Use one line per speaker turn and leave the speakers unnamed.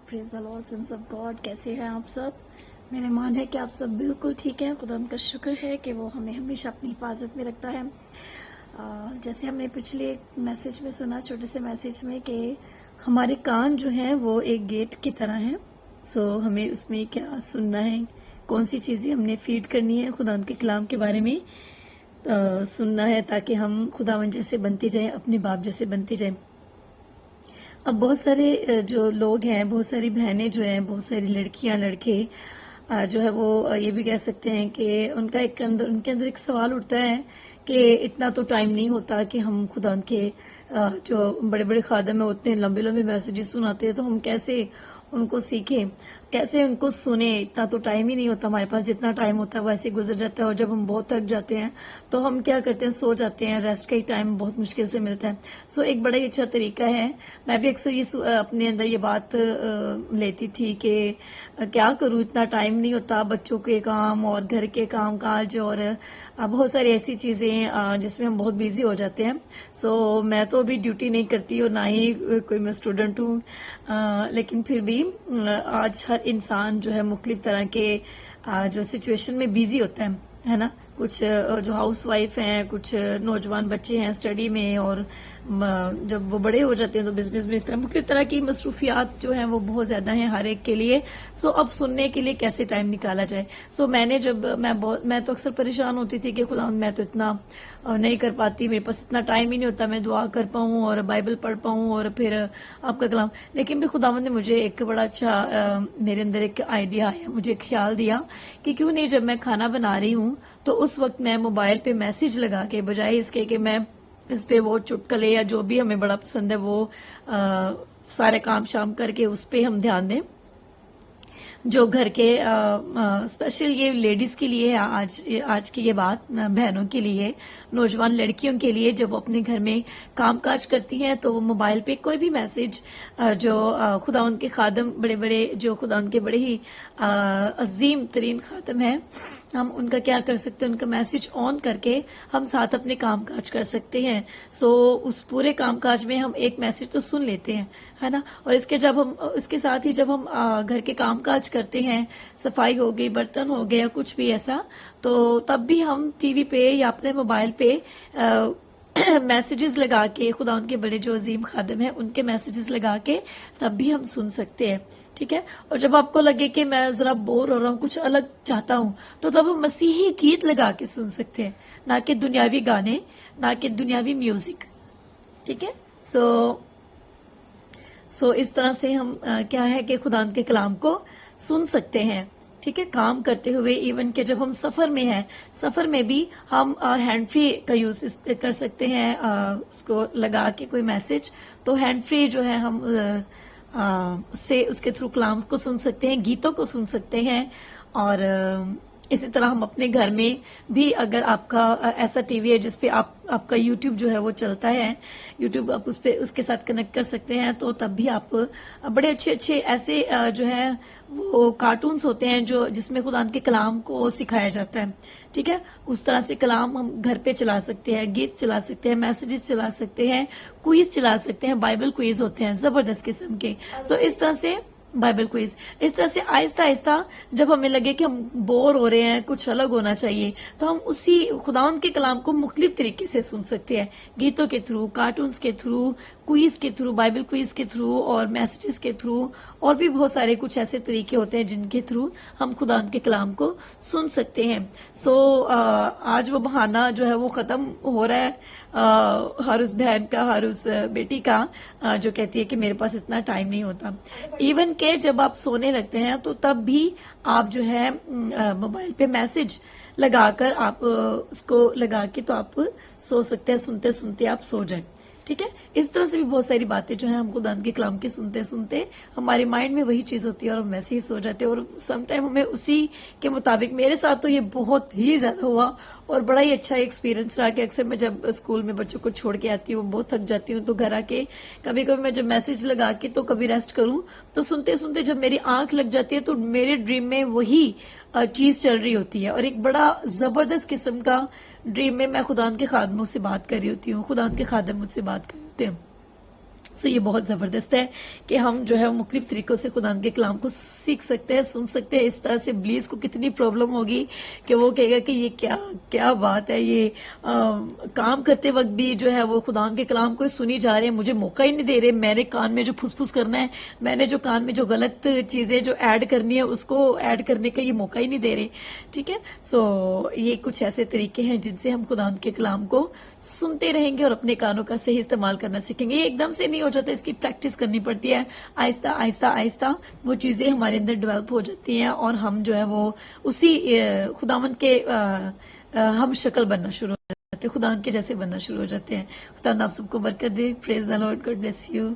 Praise the Lord sons of God. کیسے ہیں آپ سب؟ میرا ایمان ہے کہ آپ سب بالکل ٹھیک ہیں. خدا ان کا شکر ہے کہ وہ ہمیں ہمیشہ اپنی حفاظت میں رکھتا ہے. جیسے ہم نے پچھلے میسج میں سنا، چھوٹے سے میسج میں، کہ ہمارے کان جو ہیں وہ ایک گیٹ کی طرح ہیں. ہمیں اس میں کیا سننا ہے، کون سی چیزیں ہم نے فیڈ کرنی ہے، خدا ان کے کلام کے بارے میں سننا ہے، تاکہ ہم خداوند جیسے بنتے جائیں، اپنے باپ جیسے بنتے جائیں. اب بہت سارے جو لوگ ہیں، بہت ساری بہنیں جو ہیں، بہت ساری لڑکیاں لڑکے جو ہے وہ یہ بھی کہہ سکتے ہیں کہ ان کے اندر ایک سوال اٹھتا ہے کہ اتنا تو ٹائم نہیں ہوتا کہ ہم خدا ان کے جو بڑے بڑے خادم ہیں اتنے لمبے لمبے میسیجز سناتے ہیں، تو ہم کیسے ان کو سیکھیں، کیسے ان کو سنیں. اتنا تو ٹائم ہی نہیں ہوتا ہمارے پاس، جتنا ٹائم ہوتا ہے وہ ایسے گزر جاتا ہے. اور جب ہم بہت تھک جاتے ہیں تو ہم کیا کرتے ہیں، سو جاتے ہیں. ریسٹ کا ہی ٹائم بہت مشکل سے ملتا ہے. ایک بڑا ہی اچھا طریقہ ہے. میں بھی اکثر یہ اپنے اندر یہ بات لیتی تھی کہ کیا کروں، اتنا ٹائم نہیں ہوتا، بچوں کے کام اور گھر کے کام کاج اور بہت ساری ایسی چیزیں جس میں ہم بہت بیزی ہو جاتے ہیں. میں تو ابھی ڈیوٹی نہیں کرتی اور نہ ہی کوئی میں اسٹوڈنٹ ہوں، لیکن پھر بھی آج ہر انسان جو ہے مختلف طرح کے جو سچویشن میں بیزی ہوتا ہے نا. کچھ جو ہاؤس وائف ہیں، کچھ نوجوان بچے ہیں اسٹڈی میں، اور جب وہ بڑے ہو جاتے ہیں تو بزنس میں. اس طرح مختلف طرح کی مصروفیات جو ہیں وہ بہت زیادہ ہیں ہر ایک کے لیے. اب سننے کے لیے کیسے ٹائم نکالا جائے. میں تو اکثر پریشان ہوتی تھی کہ خدا میں تو اتنا نہیں کر پاتی، میرے پاس اتنا ٹائم ہی نہیں ہوتا میں دعا کر پاؤں اور بائبل پڑھ پاؤں اور پھر آپ کا کلام. لیکن پھر خداوند نے مجھے ایک بڑا اچھا میرے اندر ایک آئیڈیا آیا، مجھے خیال دیا کہ کیوں نہیں جب میں کھانا بنا رہی ہوں تو اس وقت میں موبائل پہ میسج لگا کے، بجائے اس کے کہ میں اس پہ وہ چٹکلے یا جو بھی ہمیں بڑا پسند ہے وہ سارے کام شام کر کے اس پہ ہم دھیان دیں. جو گھر کے اسپیشل یہ لیڈیز کے لیے ہے آج کی یہ بات، بہنوں کے لیے، نوجوان لڑکیوں کے لیے، جب وہ اپنے گھر میں کام کاج کرتی ہیں تو وہ موبائل پہ کوئی بھی میسج جو خدا ان کے خادم بڑے بڑے، جو خدا ان کے بڑے ہی عظیم ترین خادم ہیں، ہم ان کا کیا کر سکتے ہیں، ان کا میسج آن کر کے ہم ساتھ اپنے کام کاج کر سکتے ہیں. اس پورے کام کاج میں ہم ایک میسج تو سن لیتے ہیں، ہے نا. اور اس کے ساتھ ہی جب ہم گھر کے کام کاج کرتے ہیں، صفائی ہو گئی، برتن ہو گیا، کچھ بھی ایسا، تو تب بھی ہم ٹی وی پہ یا اپنے موبائل پہ میسیجز لگا کے، خدا ان کے بڑے جو عظیم خادم ہیں ان کے میسیجز لگا کے تب بھی ہم سن سکتے ہیں. ٹھیک ہے. اور جب آپ کو لگے کہ میں ذرا بور ہو رہا ہوں، کچھ الگ چاہتا ہوں، تو تب ہم مسیحی گیت لگا کے سن سکتے ہیں، نہ کہ دنیاوی گانے، نہ کہ دنیاوی میوزک. ٹھیک ہے. اس طرح سے ہم کیا ہے کہ خدا کے کلام کو سن سکتے ہیں. ٹھیک ہے. کام کرتے ہوئے، ایون کہ جب ہم سفر میں ہیں، سفر میں بھی ہم ہینڈ فری کا یوز کر سکتے ہیں. اس کو لگا کے کوئی میسج، تو ہینڈ فری جو ہے ہم اس کے تھرو کلام کو سن سکتے ہیں، گیتوں کو سن سکتے ہیں. اور اسی طرح ہم اپنے گھر میں بھی، اگر آپ کا ایسا ٹی وی ہے جس پہ آپ کا یوٹیوب جو ہے وہ چلتا ہے، یوٹیوب آپ اس کے ساتھ کنیکٹ کر سکتے ہیں، تو تب بھی آپ بڑے اچھے ایسے جو ہے وہ کارٹونز ہوتے ہیں جس میں خدا کے کلام کو سکھایا جاتا ہے. ٹھیک ہے. اس طرح سے کلام ہم گھر پہ چلا سکتے ہیں، گیت چلا سکتے ہیں، میسیجز چلا سکتے ہیں، کوئز چلا سکتے ہیں. بائبل کوئز ہوتے ہیں زبردست قسم کے. اس طرح سے بائبل کوئز، اس طرح سے آہستہ آہستہ جب ہمیں لگے کہ ہم بور ہو رہے ہیں، کچھ الگ ہونا چاہیے، تو ہم اسی خداوند کے کلام کو مختلف طریقے سے سن سکتے ہیں، گیتوں کے تھرو، کارٹونز کے تھرو، کوئز کے تھرو، بائبل کوئز کے تھرو، اور میسیجز کے تھرو، اور بھی بہت سارے کچھ ایسے طریقے ہوتے ہیں جن کے تھرو ہم خداوند کے کلام کو سن سکتے ہیں. آج وہ بہانہ جو ہے وہ ختم ہو رہا ہے، ہر اس بہن کا، ہر اس بیٹی کا جو کہتی ہے کہ میرے پاس اتنا ٹائم نہیں ہوتا. ایون کہ جب آپ سونے لگتے ہیں تو تب بھی آپ جو ہے موبائل پہ میسج لگا کر، آپ اس کو لگا کے تو آپ سو سکتے ہیں، سنتے سنتے آپ سو جائیں. ٹھیک ہے. اس طرح سے بھی بہت ساری باتیں جو ہیں ہم خدا کے کلام کے سنتے سنتے ہمارے مائنڈ میں وہی چیز ہوتی ہے اور ہم ویسے ہی سو جاتے ہیں. اور سم ٹائم ہمیں اسی کے مطابق، میرے ساتھ تو یہ بہت ہی زیادہ ہوا اور بڑا ہی اچھا ایکسپیرینس رہا کہ اکثر میں جب اسکول میں بچوں کو چھوڑ کے آتی ہوں، بہت تھک جاتی ہوں، تو گھر آ کے کبھی میں جب میسج لگا کے تو کبھی ریسٹ کروں، تو سنتے سنتے جب میری آنکھ لگ جاتی ہے تو میرے ڈریم میں وہی چیز چل رہی ہوتی ہے. اور ایک بڑا زبردست قسم کا ڈریم میں خدا کے خادموں سے بات کر رہی ہوتی ہوں، خدا کے خادم مجھ سے بات کر رہے ہوتے ہیں.
سو یہ بہت زبردست ہے کہ ہم جو ہے مختلف طریقوں سے خدا کے کلام کو سیکھ سکتے ہیں، سن سکتے ہیں. اس طرح سے ابلیس کو کتنی پرابلم ہوگی کہ وہ کہے گا کہ یہ کیا بات ہے، یہ کام کرتے وقت بھی جو ہے وہ خدا کے کلام کو سنی جا رہے ہیں، مجھے موقع ہی نہیں دے رہے، میرے کان میں جو پھس پھس کرنا ہے، میں نے جو کان میں جو غلط چیزیں جو ایڈ کرنی ہے اس کو ایڈ کرنے کا یہ موقع ہی نہیں دے رہے. ٹھیک ہے، سو یہ کچھ ایسے طریقے ہیں جن سے ہم خدا کے کلام کو سنتے رہیں گے اور اپنے کانوں کا صحیح استعمال کرنا سیکھیں گے. یہ ایک دم سے نہیں ہو جاتا، اس کی پریکٹس کرنی پڑتی ہے. آہستہ آہستہ آہستہ وہ چیزیں ہمارے اندر ڈیولپ ہو جاتی ہیں اور ہم جو ہے وہ اسی خداوند کے ہم شکل بننا شروع ہو جاتے ہیں، خدا کے جیسے بننا شروع ہو جاتے ہیں. خدا آپ سب کو برکت دے. پریز the lord. God bless you.